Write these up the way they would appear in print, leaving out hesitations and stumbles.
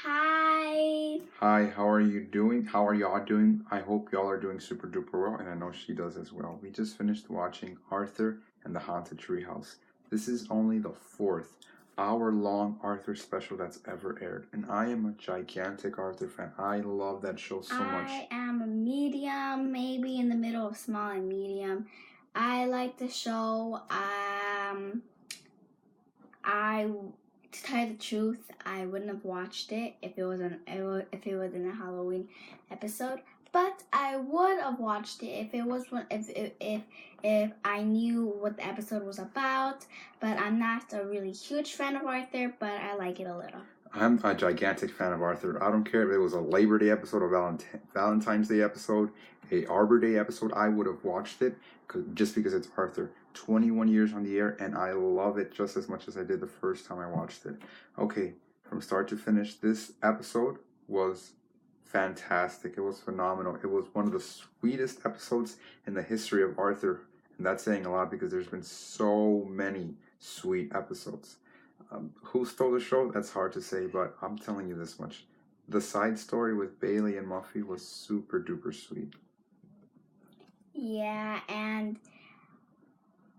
Hi. Hi, how are you doing? How are y'all doing? I hope y'all are doing super duper well, and I know she does as well. We just finished watching Arthur and the Haunted Treehouse. This is only the fourth hour-long Arthur special that's ever aired, and I am a gigantic Arthur fan. I love that show so much. I am a medium, maybe in the middle of small and medium. I like the show. To tell you the truth, I wouldn't have watched it if it was in a Halloween episode. But I would have watched it if it was if I knew what the episode was about. But I'm not a really huge fan of Arthur, but I like it a little. I'm a gigantic fan of Arthur. I don't care if it was a Labor Day episode, a Valentine's Day episode, a Arbor Day episode. I would have watched it just because it's Arthur. 21 years on the air, and I love it just as much as I did the first time I watched it. Okay, from start to finish, this episode was fantastic. It was phenomenal. It was one of the sweetest episodes in the history of Arthur, and that's saying a lot because there's been so many sweet episodes. Who stole the show? That's hard to say, but I'm telling you this much. The side story with Bailey and Muffy was super duper sweet. Yeah, and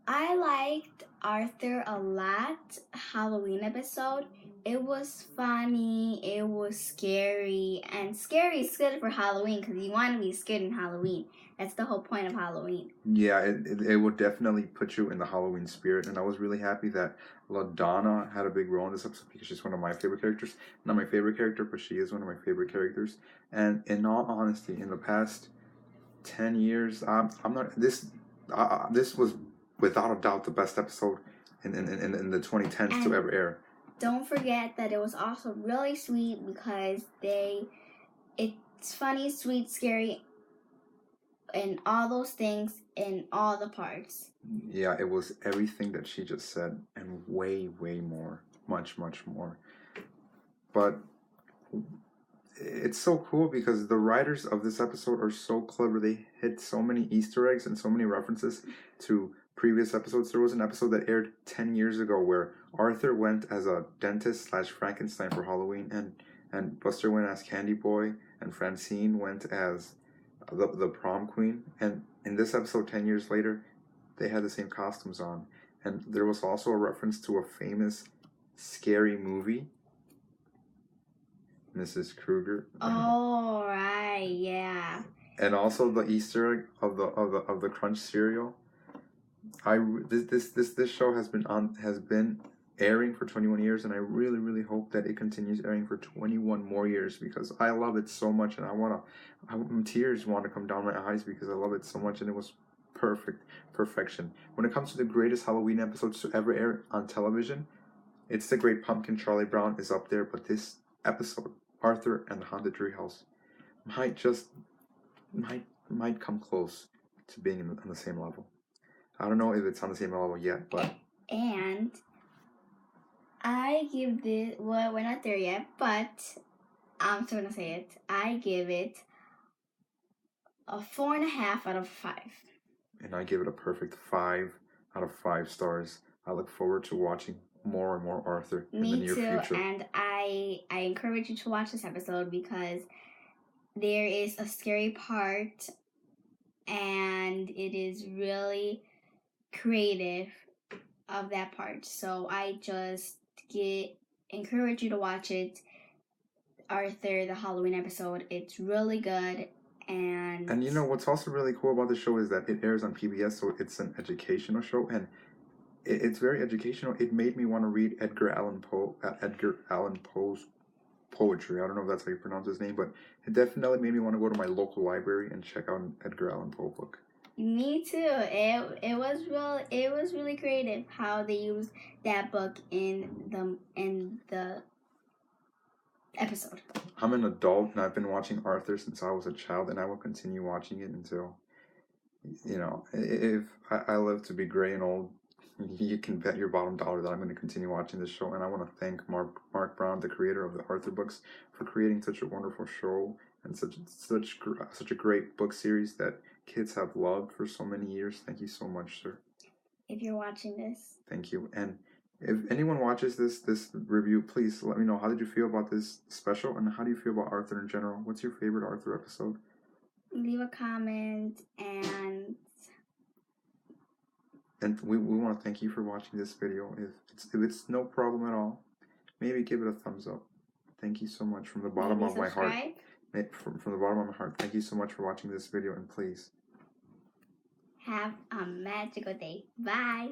I liked Arthur a lot. Halloween episode. It was funny. It was scary, and scary is good for Halloween because you want to be scared in Halloween. That's the whole point of Halloween. Yeah, it would definitely put you in the Halloween spirit, and I was really happy that LaDonna had a big role in this episode because she's one of my favorite characters. Not my favorite character, but she is one of my favorite characters. And in all honesty, in the past 10 years, I'm not this. This was without a doubt the best episode in the 2010s to ever air. Don't forget that it was also really sweet because it's funny, sweet, scary, and all those things in all the parts. Yeah, it was everything that she just said and way, way more. Much, much more. But it's so cool because the writers of this episode are so clever. They hit so many Easter eggs and so many references to previous episodes. There was an episode that aired 10 years ago where Arthur went as a dentist / Frankenstein for Halloween, and Buster went as Candy Boy, and Francine went as the prom queen. And in this episode, 10 years later, they had the same costumes on. And there was also a reference to a famous scary movie, Mrs. Krueger. Oh right, yeah. And also the Easter egg of the Crunch cereal. This show has been airing for 21 years, and I really hope that it continues airing for 21 more years because I love it so much, and tears want to come down my eyes because I love it so much, and it was perfection. When it comes to the greatest Halloween episodes to ever air on television, it's The Great Pumpkin. Charlie Brown is up there, but this episode, Arthur and the Haunted Treehouse, might come close to being on the same level. I don't know if it's on the same level yet, but and I give this. Well, we're not there yet, but I'm still gonna say it. I give it a 4.5 out of 5. And I give it a perfect 5 out of 5 stars. I look forward to watching more and more Arthur in the near future. Me too, and I encourage you to watch this episode because there is a scary part, and it is really creative of that part. So I just encourage you to watch it. Arthur, the Halloween episode. It's really good. And you know what's also really cool about the show is that it airs on PBS, so it's an educational show, and it's very educational. It made me want to read Edgar Allan Poe's poetry. I don't know if that's how you pronounce his name, but it definitely made me want to go to my local library and check out an Edgar Allan Poe book. Me too. It was really creative how they used that book in the episode. I'm an adult and I've been watching Arthur since I was a child, and I will continue watching it until, if I live to be gray and old, you can bet your bottom dollar that I'm going to continue watching this show. And I want to thank Mark Brown, the creator of the Arthur books, for creating such a wonderful show and such a great book series that kids have loved for so many years. Thank you so much, sir. If you're watching this, thank you. And If anyone watches this review, please let me know, how did you feel about this special, and how do you feel about Arthur in general? What's your favorite Arthur episode? Leave a comment, and we want to thank you for watching this video. If it's no problem at all, maybe give it a thumbs up. Thank you so much from the bottom maybe of my heart. subscribe. From the bottom of my heart, thank you so much for watching this video, and please Have a magical day. Bye.